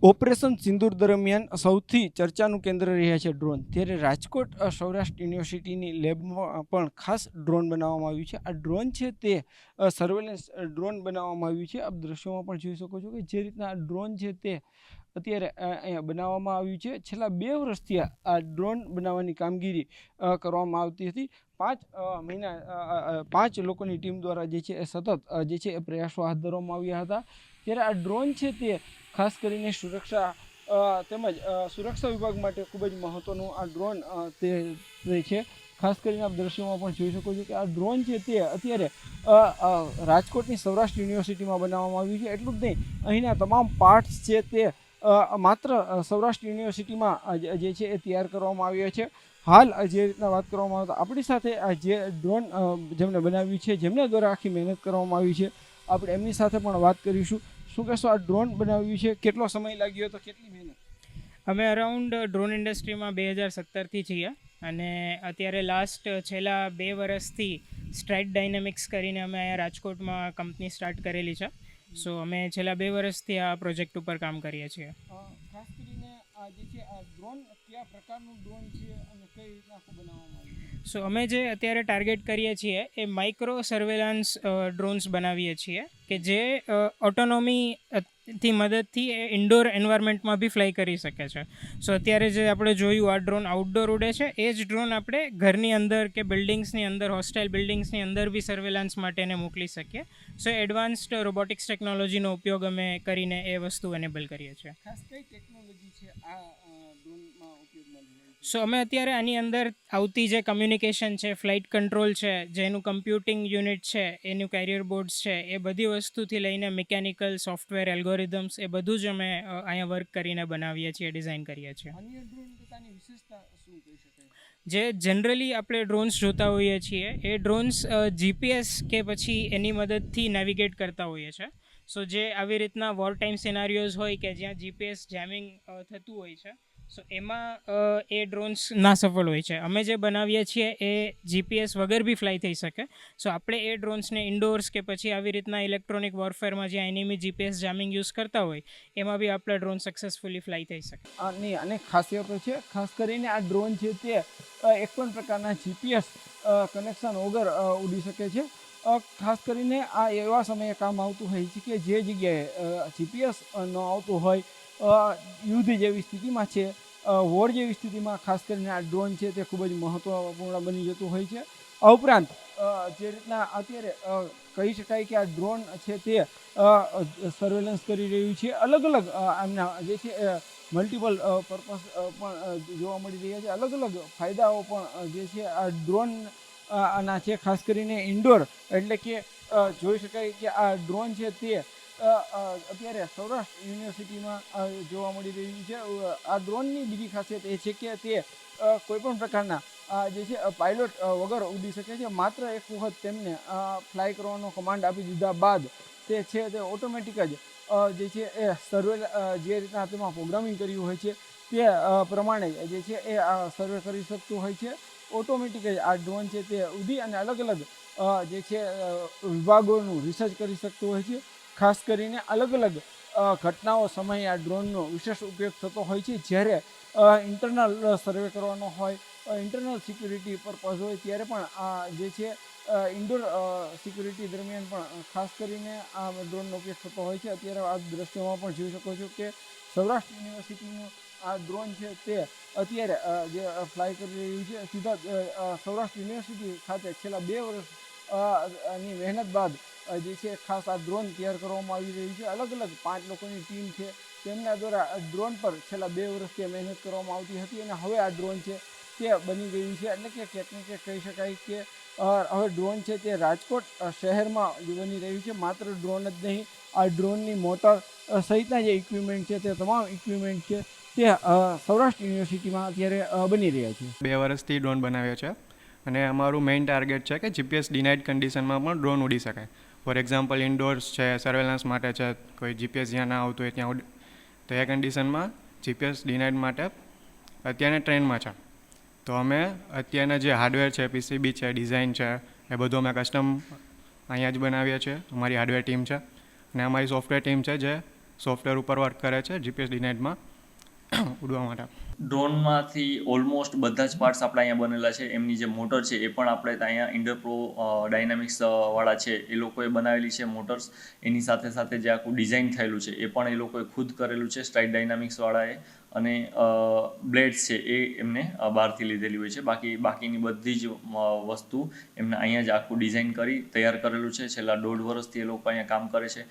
Operation સિંદૂર દરમિયાન સૌથી ચર્ચાનું કેન્દ્ર રહ્યા છે ડ્રોન. ત્યારે રાજકોટ સૌરાષ્ટ્ર યુનિવર્સિટીની લેબમાં પણ ખાસ ડ્રોન બનાવવામાં આવ્યું છે. આ ડ્રોન છે તે સર્વેલન્સ ડ્રોન બનાવવામાં આવ્યું છે. આપ દ્રશ્યોમાં પણ જોઈ શકો છો કે જે રીતના આ ડ્રોન છે તે અત્યારે અહીંયા બનાવવામાં આવ્યું છે. છેલ્લા 2 વર્ષથી આ ડ્રોન બનાવવાની કામગીરી કરવામાં આવતી હતી. 5 લોકોની ટીમ દ્વારા જે છે એ સતત જે છે એ પ્રયાસો હાથ ધરવામાં આવ્યા હતા. ત્યારે આ ડ્રોન છે તે ખાસ કરીને સુરક્ષા તેમજ સુરક્ષા વિભાગ માટે ખૂબ જ મહત્ત્વનું આ ડ્રોન તે છે. ખાસ કરીને આપ દ્રશ્યોમાં પણ જોઈ શકો છો કે આ ડ્રોન છે તે અત્યારે રાજકોટની સૌરાષ્ટ્ર યુનિવર્સિટીમાં બનાવવામાં આવ્યું છે. એટલું જ નહીં, અહીંના તમામ પાર્ટ્સ છે તે માત્ર સૌરાષ્ટ્ર યુનિવર્સિટીમાં જે છે એ તૈયાર કરવામાં આવ્યા છે. હાલ જે રીતના વાત કરવામાં આવે તો આપણી સાથે જે ડ્રોન જેમણે બનાવ્યું છે, જેમના દ્વારા આખી મહેનત કરવામાં આવી છે, આપણે એમની સાથે પણ વાત કરીશું. શું કહેશો, આ ડ્રોન બનાવ્યું છે, કેટલો સમય લાગ્યો હતો, કેટલી મહેનત? અમે અરાઉન્ડ ડ્રોન ઇન્ડસ્ટ્રીમાં 2017થી છીએ અને અત્યારે છેલ્લા 2 વર્ષથી સ્ટ્રાઇટ ડાયનેમિક્સ કરીને અમે અહીંયા રાજકોટમાં કંપની સ્ટાર્ટ કરેલી છે. સો અમે છેલ્લા 2 વર્ષથી આ પ્રોજેક્ટ ઉપર કામ કરીએ છીએ. ખાસ કરીને આ જે છે આ ડ્રોન કયા પ્રકારનું ડ્રોન છે અને કઈ રીતના બનાવવામાં આવ્યું? સો અમે જે અત્યારે ટાર્ગેટ કરીએ છીએ એ માઇક્રો સર્વેલન્સ ડ્રોન્સ બનાવીએ છીએ કે જે ઓટોનોમીથી મદદથી એ ઇન્ડોર એન્વાયરમેન્ટમાં બી ફ્લાય કરી શકે છે. સો અત્યારે જે આપણે જોયું આ ડ્રોન આઉટડોર ઉડે છે, એ જ ડ્રોન આપણે ઘરની અંદર કે બિલ્ડિંગ્સની અંદર, હોસ્ટાઇલ બિલ્ડિંગ્સની અંદર બી સર્વેલન્સ માટે એને મોકલી શકીએ. સો એડવાન્સ્ડ રોબોટિક્સ ટેકનોલોજીનો ઉપયોગ અમે કરીને એ વસ્તુ એનેબલ કરીએ છીએ. ખાસ કઈ ટેકનોલોજી છે આ ડ્રોનમાં ઉપયોગમાં લેવાય? સો અમે અત્યારે આની અંદર આવતી જે કમ્યુનિકેશન છે, ફ્લાઇટ કંટ્રોલ છે, જેનું કમ્પ્યુટિંગ યુનિટ છે, એનું કેરિયર બોર્ડ્સ છે, એ બધી વસ્તુથી લઈને મિકેનિકલ, સોફ્ટવેર, એલ્ગોરિધમ્સ, એ બધું જ અમે અહીંયા વર્ક કરીને બનાવીએ છીએ, ડિઝાઇન કરીએ છીએ. અન્ય ડ્રોન કરતાની વિશેષતા શું કહી શકાય? જે જનરલી આપણે ડ્રોન્સ જોતા હોઈએ છીએ એ ડ્રોન્સ જીપીએસ કે પછી એની મદદથી નેવિગેટ કરતા હોઈએ છીએ. સો જે આવી રીતના વોર ટાઈમ સિનારીઓઝ હોય કે જ્યાં જીપીએસ જેમિંગ થતું હોય છે, સો એમાં એ ડ્રોન્સ ના સફળ હોય છે. અમે જે બનાવીએ છીએ એ જીપીએસ વગર બી ફ્લાય થઈ શકે. સો આપણે એ ડ્રોન્સને ઇન્ડોર્સ કે પછી આવી રીતના ઇલેક્ટ્રોનિક વોરફેરમાં જ્યાં એનિમી જીપીએસ જામિંગ યુઝ કરતા હોય એમાં બી આપણા ડ્રોન સક્સેસફુલી ફ્લાય થઈ શકે. આની અનેક ખાસિયતો છે. ખાસ કરીને આ ડ્રોન છે તે એક પણ પ્રકારના જીપીએસ કનેક્શન વગર ઉડી શકે છે. ખાસ કરીને આ એવા સમયે કામ આવતું હોય છે કે જે જગ્યાએ જીપીએસ ન આવતું હોય, યુદ્ધ જેવી સ્થિતિમાં છે, વોર જેવી સ્થિતિમાં ખાસ કરીને આ ડ્રોન છે તે ખૂબ જ મહત્વપૂર્ણ બની જતું હોય છે. આ ઉપરાંત જે રીતના અત્યારે કહી શકાય કે આ ડ્રોન છે તે સર્વેલન્સ કરી રહ્યું છે. અલગ અલગ આમના જે છે મલ્ટિપલ પર્પઝ પણ જોવા મળી રહ્યા છે. અલગ અલગ ફાયદાઓ પણ જે છે આ ડ્રોન આના છે. ખાસ કરીને ઇન્ડોર એટલે કે જોઈ શકાય કે આ ડ્રોન છે તે અત્યારે સૌરાષ્ટ્ર યુનિવર્સિટીમાં જોવા મળી રહ્યું છે. આ ડ્રોનની બીજી ખાસિયત એ છે કે તે કોઈપણ પ્રકારના જે છે પાયલોટ વગર ઉડી શકે છે. માત્ર એક વખત તેમને ફ્લાય કરવાનો કમાન્ડ આપી દીધા બાદ તે છે તે ઓટોમેટિક જ જે છે એ સર્વે જે રીતના તેમાં પ્રોગ્રામિંગ કર્યું હોય છે તે પ્રમાણે જે છે એ સર્વે કરી શકતું હોય છે. ઓટોમેટિક જ આ ડ્રોન છે તે ઉડી અને અલગ અલગ જે છે વિભાગોનું રિસર્ચ કરી શકતું હોય છે. ખાસ કરીને અલગ અલગ ઘટનાઓ સમયે આ ડ્રોનનો વિશેષ ઉપયોગ થતો હોય છે. જ્યારે ઇન્ટરનલ સર્વે કરવાનો હોય, ઇન્ટરનલ સિક્યુરિટી પર્પઝ હોય, ત્યારે પણ આ જે છે ઇન્ડોર સિક્યુરિટી દરમિયાન પણ ખાસ કરીને આ ડ્રોનનો ઉપયોગ થતો હોય છે. અત્યારે આ દ્રશ્યોમાં પણ જોઈ શકો છો કે સૌરાષ્ટ્ર યુનિવર્સિટીનું આ ડ્રોન છે તે અત્યારે જે ફ્લાય કરી રહ્યું છે. સીધા સૌરાષ્ટ્ર યુનિવર્સિટી ખાતે છેલ્લા 2 વર્ષની મહેનત બાદ જે છે ખાસ આ ડ્રોન તૈયાર કરવામાં આવી રહ્યું છે. અલગ અલગ 5 લોકોની ટીમ છે તેમના દ્વારા ડ્રોન પર છેલ્લા 2 વર્ષથી મહેનત કરવામાં આવતી હતી અને હવે આ ડ્રોન છે તે બની ગયું છે. એટલે કે ક્યાંક ને કહી શકાય કે હવે ડ્રોન છે તે રાજકોટ શહેરમાં બની રહ્યું છે. માત્ર ડ્રોન જ નહીં, આ ડ્રોનની મોટર સહિતના જે ઇક્વિપમેન્ટ છે તે તમામ ઇક્વિપમેન્ટ છે તે સૌરાષ્ટ્ર યુનિવર્સિટીમાં અત્યારે બની રહ્યા છે. 2 વર્ષથી ડ્રોન બનાવ્યો છે અને અમારું મેઇન ટાર્ગેટ છે કે જીપીએસ ડિનાઇડ કન્ડિશનમાં પણ ડ્રોન ઉડી શકાય. ફોર એક્ઝામ્પલ ઇન્ડોર્સ છે, સર્વેલન્સ માટે છે, કોઈ જીપીએસ જ્યાં ના આવતું હોય ત્યાં તો એ કન્ડિશનમાં જીપીએસ ડિનાઇડ માટે અત્યારના ટ્રેન્ડમાં છે. તો અમે અત્યારના જે હાર્ડવેર છે, પીસીબી છે, ડિઝાઇન છે, એ બધું અમે કસ્ટમ અહીંયા જ બનાવીએ છીએ. અમારી હાર્ડવેર ટીમ છે અને અમારી સોફ્ટવેર ટીમ છે જે સોફ્ટવેર ઉપર વર્ક કરે છે જીપીએસ ડિનાઇટમાં ઉડવા માટે. ડ્રોનમાંથી ઓલમોસ્ટ બધા જ પાર્ટ્સ આપણે અહીંયા બનેલા છે. એમની જે મોટર છે એ પણ આપણે અહીંયા ઇન્ડરપ્રો ડાયનામિક્સ વાળા છે એ લોકોએ બનાવેલી છે મોટર્સ. એની સાથે સાથે જે આખું ડિઝાઇન થયેલું છે એ પણ એ લોકોએ ખુદ કરેલું છે સ્ટ્રાઇક ડાયનામિક્સ વાળાએ. અને બ્લેડ્સ છે એ એમને બહારથી લીધેલી હોય છે. બાકીની બધી જ વસ્તુ એમને અહીંયા જ આખું ડિઝાઇન કરી તૈયાર કરેલું છે. છેલ્લા 1.5 વર્ષથી એ લોકો અહીંયા કામ કરે છે.